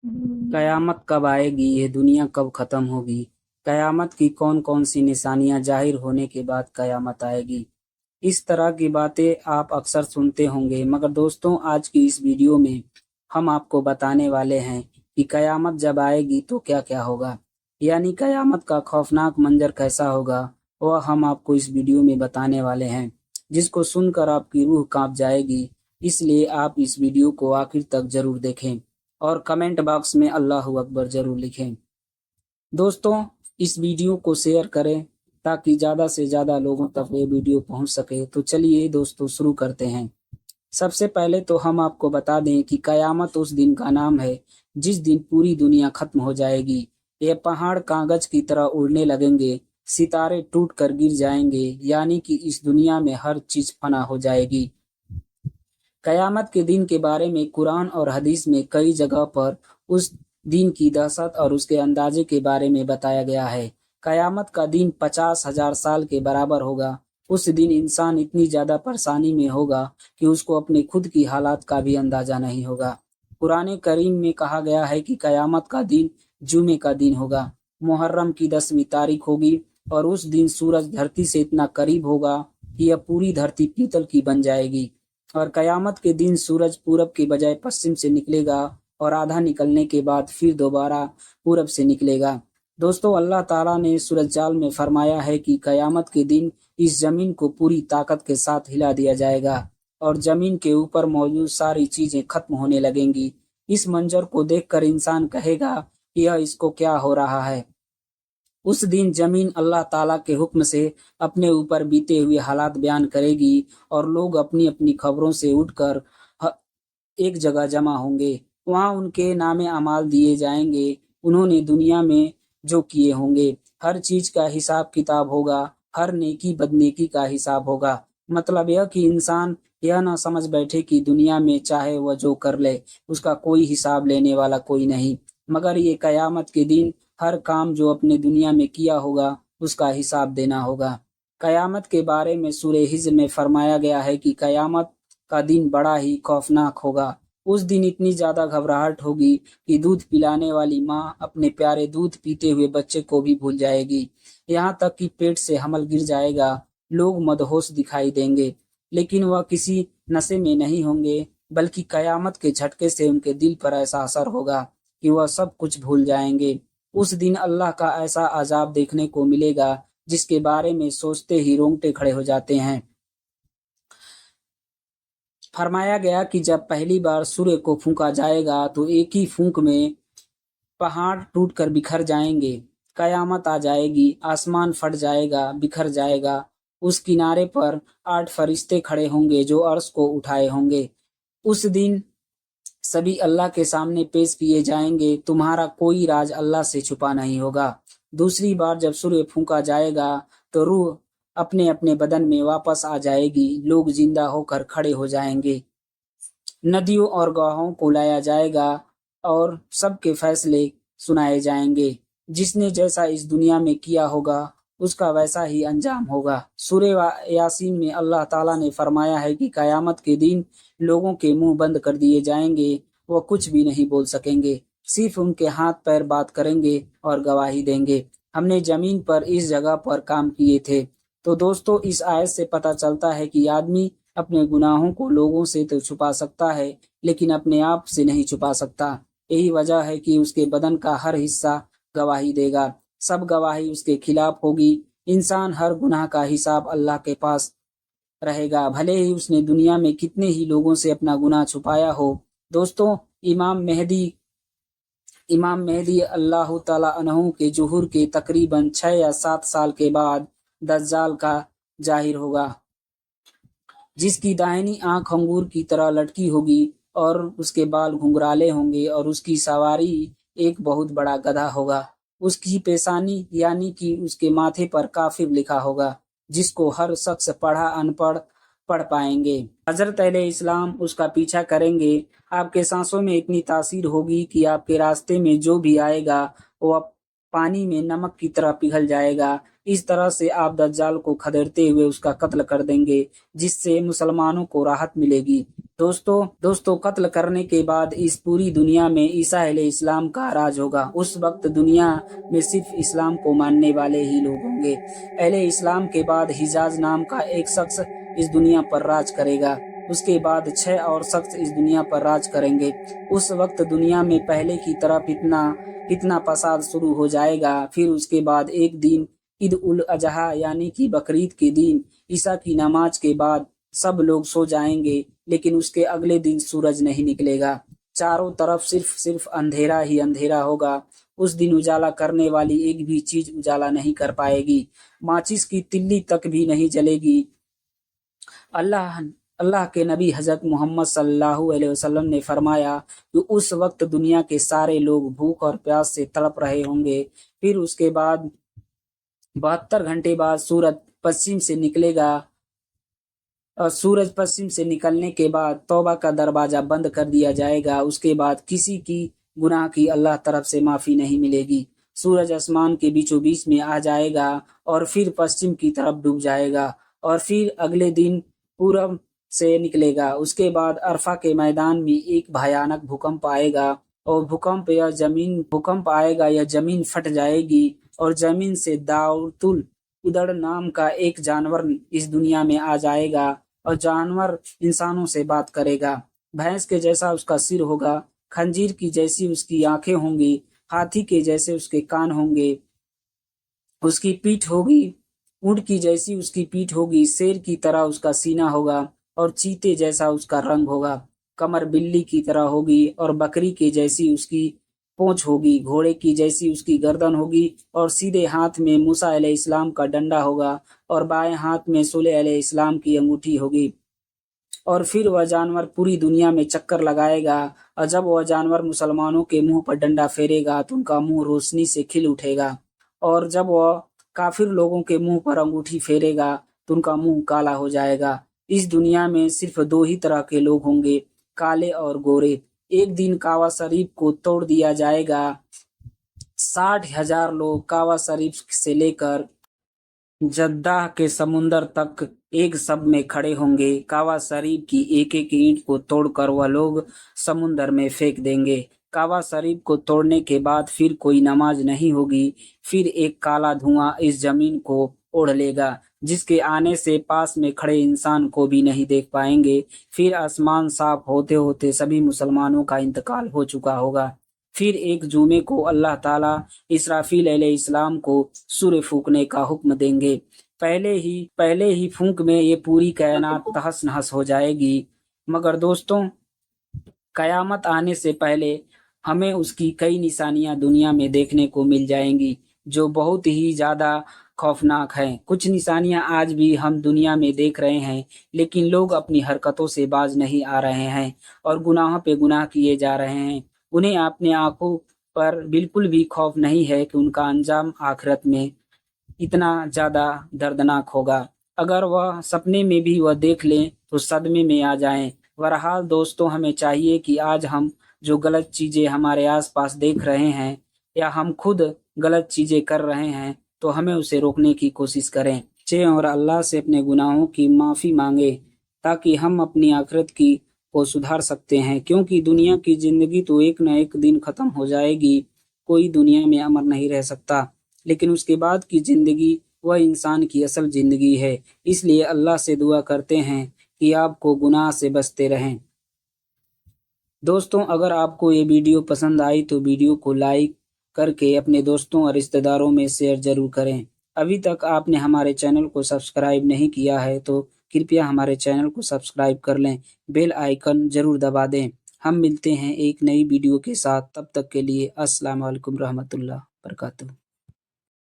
कयामत कब आएगी, ये दुनिया कब खत्म होगी, कयामत की कौन कौन सी निशानियां जाहिर होने के बाद कयामत आएगी। इस तरह की बातें आप अक्सर सुनते होंगे, मगर दोस्तों आज की इस वीडियो में हम आपको बताने वाले हैं कि कयामत जब आएगी तो क्या क्या होगा, यानी कयामत का खौफनाक मंजर कैसा होगा, वह हम आपको इस वीडियो में बताने वाले हैं, जिसको सुनकर आपकी रूह कांप जाएगी। इसलिए आप इस वीडियो को आखिर तक जरूर देखें और कमेंट बॉक्स में अल्लाहू अकबर जरूर लिखें। दोस्तों इस वीडियो को शेयर करें ताकि ज़्यादा से ज़्यादा लोगों तक ये वीडियो पहुंच सके। तो चलिए दोस्तों शुरू करते हैं। सबसे पहले तो हम आपको बता दें कि कयामत उस दिन का नाम है जिस दिन पूरी दुनिया खत्म हो जाएगी। ये पहाड़ कागज की तरह उड़ने लगेंगे, सितारे टूट कर गिर जाएंगे, यानी कि इस दुनिया में हर चीज फना हो जाएगी। कयामत के दिन के बारे में कुरान और हदीस में कई जगह पर उस दिन की दहशत और उसके अंदाजे के बारे में बताया गया है। कयामत का दिन 50,000 साल के बराबर होगा। उस दिन इंसान इतनी ज्यादा परेशानी में होगा कि उसको अपने खुद की हालात का भी अंदाजा नहीं होगा। कुरान करीम में कहा गया है कि कयामत का दिन जुमे का दिन होगा। मुहर्रम की 10वीं तारीख होगी और उस दिन सूरज धरती से इतना करीब होगा कि यह पूरी धरती पीतल की बन जाएगी। और कयामत के दिन सूरज पूरब के बजाय पश्चिम से निकलेगा और आधा निकलने के बाद फिर दोबारा पूरब से निकलेगा। दोस्तों अल्लाह ताला ने सूरज जाल में फरमाया है कि कयामत के दिन इस जमीन को पूरी ताकत के साथ हिला दिया जाएगा और जमीन के ऊपर मौजूद सारी चीजें खत्म होने लगेंगी। इस मंजर को देखकर इंसान कहेगा कि यह इसको क्या हो रहा है। उस दिन जमीन अल्लाह ताला के हुक्म से अपने ऊपर बीते हुए हालात बयान करेगी और लोग अपनी अपनी खबरों से उठकर एक जगह जमा होंगे। वहां उनके नामे अमाल दिए जाएंगे। उन्होंने दुनिया में जो किए होंगे हर चीज का हिसाब किताब होगा, हर नेकी बदनेकी का हिसाब होगा। मतलब यह कि इंसान यह ना समझ बैठे कि दुनिया में चाहे वह जो कर ले उसका कोई हिसाब लेने वाला कोई नहीं, मगर ये कयामत के दिन हर काम जो अपने दुनिया में किया होगा उसका हिसाब देना होगा। कयामत के बारे में सूरह हिज्र में फरमाया गया है कि कयामत का दिन बड़ा ही खौफनाक होगा। उस दिन इतनी ज्यादा घबराहट होगी कि दूध पिलाने वाली माँ अपने प्यारे दूध पीते हुए बच्चे को भी भूल जाएगी। यहाँ तक कि पेट से हमल गिर जाएगा। लोग मदहोश दिखाई देंगे, लेकिन वह किसी नशे में नहीं होंगे, बल्कि कयामत के झटके से उनके दिल पर ऐसा असर होगा कि वह सब कुछ भूल जाएंगे। उस दिन अल्लाह का ऐसा अजाब देखने को मिलेगा जिसके बारे में सोचते ही रोंगटे खड़े हो जाते हैं। फरमाया गया कि जब पहली बार सूर्य को फूंका जाएगा तो एक ही फूंक में पहाड़ टूटकर बिखर जाएंगे, कयामत आ जाएगी, आसमान फट जाएगा, बिखर जाएगा। उस किनारे पर 8 फरिश्ते खड़े होंगे जो अर्श को उठाए होंगे। उस दिन सभी अल्लाह के सामने पेश किए जाएंगे। तुम्हारा कोई राज अल्लाह से छुपा नहीं होगा। दूसरी बार जब सूर्य फूंका जाएगा तो रूह अपने अपने बदन में वापस आ जाएगी। लोग जिंदा होकर खड़े हो जाएंगे। नदियों और गवाहों को लाया जाएगा और सबके फैसले सुनाए जाएंगे। जिसने जैसा इस दुनिया में किया होगा उसका वैसा ही अंजाम होगा। सूरह यासीन में अल्लाह ताला ने फरमाया है कि कयामत के दिन लोगों के मुंह बंद कर दिए जाएंगे, वह कुछ भी नहीं बोल सकेंगे, सिर्फ उनके हाथ पैर बात करेंगे और गवाही देंगे, हमने जमीन पर इस जगह पर काम किए थे। तो दोस्तों इस आयत से पता चलता है कि आदमी अपने गुनाहों को लोगों से तो छुपा सकता है लेकिन अपने आप से नहीं छुपा सकता। यही वजह है कि उसके बदन का हर हिस्सा गवाही देगा, सब गवाही उसके खिलाफ होगी। इंसान हर गुनाह का हिसाब अल्लाह के पास रहेगा, भले ही उसने दुनिया में कितने ही लोगों से अपना गुनाह छुपाया हो। दोस्तों इमाम मेहदी अल्लाह ताला अन्हु के जुहूर के तकरीबन 6 या 7 साल के बाद दज्जाल का जाहिर होगा, जिसकी दाहिनी आंख अंगूर की तरह लटकी होगी और उसके बाल घुंघराले होंगे और उसकी सवारी एक बहुत बड़ा गधा होगा। उसकी पेशानी यानी कि उसके माथे पर काफिर लिखा होगा, जिसको हर शख्स पढ़ा अनपढ़ पढ़ पाएंगे। हजरत अहले इस्लाम उसका पीछा करेंगे। आपके सांसों में इतनी तासीर होगी कि आपके रास्ते में जो भी आएगा वो पानी में नमक की तरह पिघल जाएगा। इस तरह से आप दज्जाल को खदेड़ते हुए उसका कत्ल कर देंगे, जिससे मुसलमानों को राहत मिलेगी। दोस्तों कत्ल करने के बाद इस पूरी दुनिया में ईसा अलैहिस्सलाम का राज होगा। उस वक्त दुनिया में सिर्फ इस्लाम को मानने वाले ही लोग होंगे। अलैहिस्सलाम के बाद हिजाज नाम का एक शख्स इस दुनिया पर राज करेगा। उसके बाद 6 और शख्स इस दुनिया पर राज करेंगे। उस वक्त दुनिया में पहले की तरह कितना फसाद शुरू हो जाएगा। फिर उसके बाद एक दिन ईद उल अजहा यानी कि बकरीद के दिन ईसा की नमाज के बाद सब लोग सो जाएंगे, लेकिन उसके अगले दिन सूरज नहीं निकलेगा। चारों तरफ सिर्फ अंधेरा ही अंधेरा होगा। उस दिन उजाला करने वाली एक भी चीज उजाला नहीं कर पाएगी। माचिस की तिल्ली तक भी नहीं जलेगी। अल्लाह अल्लाह के नबी हजरत मोहम्मद सल्लल्लाहु अलैहि वसल्लम ने फरमाया कि उस वक्त दुनिया के सारे लोग भूख और प्यास से तड़प रहे होंगे। फिर उसके बाद 72 घंटे बाद सूरज पश्चिम से निकलेगा और सूरज पश्चिम से निकलने के बाद तौबा का दरवाजा बंद कर दिया जाएगा। उसके बाद किसी की गुनाह की अल्लाह तरफ से माफी नहीं मिलेगी। सूरज आसमान के बीचों बीच में आ जाएगा और फिर पश्चिम की तरफ डूब जाएगा और फिर अगले दिन पूरब से निकलेगा। उसके बाद अरफा के मैदान में एक भयानक भूकंप आएगा और भूकंप आएगा, यह जमीन फट जाएगी और जमीन से दाउतुल उदड़ नाम का एक जानवर इस दुनिया में आ जाएगा और जानवर इंसानों से बात करेगा। भैंस के जैसा उसका सिर होगा, खंजीर की जैसी उसकी आंखें होंगी, हाथी के जैसे उसके कान होंगे, उसकी पीठ होगी, ऊंट की जैसी उसकी पीठ होगी, शेर की तरह उसका सीना होगा और चीते जैसा उसका रंग होगा। कमर बिल्ली की तरह होगी और बकरी के जैसी उसकी पूंछ होगी, घोड़े की जैसी उसकी गर्दन होगी और सीधे हाथ में मूसा अलैहिस्सलाम का डंडा होगा और बाएं हाथ में सूलेह अलैहिस्सलाम की अंगूठी होगी। और फिर वह जानवर पूरी दुनिया में चक्कर लगाएगा और जब वह जानवर मुसलमानों के मुंह पर डंडा फेरेगा तो उनका मुंह रोशनी से खिल उठेगा और जब वह काफिर लोगों के मुंह पर अंगूठी फेरेगा तो उनका मुंह काला हो जाएगा। इस दुनिया में सिर्फ 2 ही तरह के लोग होंगे, काले और गोरे। एक दिन कावा शरीफ को तोड़ दिया जाएगा। 60,000 लोग कावा शरीफ से लेकर जद्दाह के समुंदर तक एक सब में खड़े होंगे। कावा शरीफ की एक एक ईंट को तोड़कर वह लोग समुंदर में फेंक देंगे। कावा शरीफ को तोड़ने के बाद फिर कोई नमाज नहीं होगी। फिर एक काला धुआं इस जमीन को ओढ़ लेगा, जिसके आने से पास में खड़े इंसान को भी नहीं देख पाएंगे। फिर आसमान साफ होते होते सभी मुसलमानों का इंतकाल हो चुका होगा। फिर एक जुमे को अल्लाह ताला इसराफील अलैहिस्सलाम को सूर फूंकने का हुक्म देंगे। पहले ही फूंक में ये पूरी कायनात तहस नहस हो जाएगी। मगर दोस्तों, कयामत आने से पहले हमें उसकी कई निशानियां दुनिया में देखने को मिल जाएंगी, जो बहुत ही ज्यादा खौफनाक हैं। कुछ निशानियां आज भी हम दुनिया में देख रहे हैं, लेकिन लोग अपनी हरकतों से बाज नहीं आ रहे हैं और गुनाहों पे गुनाह किए जा रहे हैं। उन्हें अपने आंखों पर बिल्कुल भी खौफ नहीं है कि उनका अंजाम आखिरत में इतना ज्यादा दर्दनाक होगा। अगर वह सपने में भी वह देख लें तो सदमे में आ जाएं। बहरहाल दोस्तों, हमें चाहिए कि आज हम जो गलत चीजें हमारे आसपास देख रहे हैं या हम खुद गलत चीजें कर रहे हैं तो हमें उसे रोकने की कोशिश करें और अल्लाह से अपने गुनाहों की माफी मांगे, ताकि हम अपनी आखिरत की को सुधार सकते हैं। क्योंकि दुनिया की जिंदगी तो एक न एक दिन खत्म हो जाएगी। कोई दुनिया में अमर नहीं रह सकता, लेकिन उसके बाद की जिंदगी वह इंसान की असल जिंदगी है। इसलिए अल्लाह से दुआ करते हैं कि आपको गुनाह से बचते रहें। दोस्तों, अगर आपको ये वीडियो पसंद आई तो वीडियो को लाइक करके अपने दोस्तों और रिश्तेदारों में शेयर जरूर करें। अभी तक आपने हमारे चैनल को सब्सक्राइब नहीं किया है तो कृपया हमारे चैनल को सब्सक्राइब कर लें, बेल आइकन जरूर दबा दें। हम मिलते हैं एक नई वीडियो के साथ, तब तक के लिए अस्सलाम वालेकुम रहमतुल्लाह बरकातुहू।